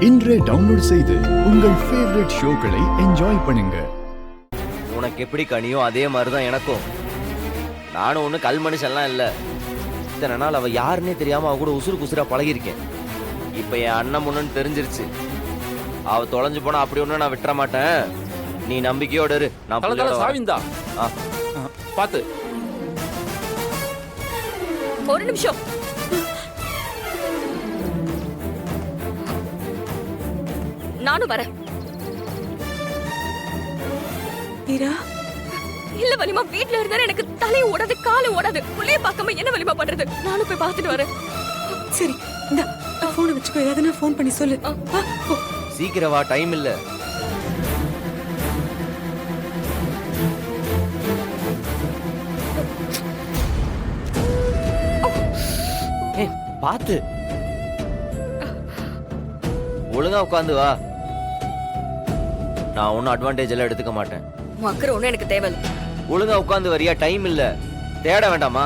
இன்றே டவுன்லோட் செய்து உங்கள் ஃபேவரட் ஷோக்களை என்ஜாய் பண்ணுங்க. உனக்கு எப்படி கனியோ அதே மாதிரிதான் எனக்கும். நானும் ஒண்ணு கல் மனுஷன்லாம் இல்ல. இத்தனை நாள் அவ யாருன்னே தெரியாம அவ கூட உசுறு குசுரா பழகிருக்கேன். இப்ப என் அண்ணன் முன்னு தெரிஞ்சிருச்சு. அவ தொலைஞ்சு போனா அப்படி ஒண்ணு நான் விட்டுற மாட்டேன். நீ நம்பிக்கையோட இரு. நான் சாவிந்தா பாத்து ஒரு நிமிஷம். நானும் வரேன். இல்ல வலிமா, வீட்டுல இருந்தா எனக்கு தலை ஓடாது, காலு ஓடாது. புள்ளைய பார்க்காம என்ன வலிமா பண்றது? நானும் போய் பார்த்துட்டு வரேன். சரி, இந்த போனை வச்சுக்கோ. ஏதாவது ஃபோன் பண்ணி சொல்லு. சீக்கிரம் வா, டைம் இல்ல. பாத்து ஒழுங்கா உட்காந்து வா. நான் ஒன்னும் அட்வான்டேஜ் எல்லாம் எடுத்துக்க மாட்டேன். மக்கர் ஒண்ணு எனக்கு தேவை. ஒழுங்கா உட்காந்து வரியா? டைம் இல்ல. தேட வேண்டாமா?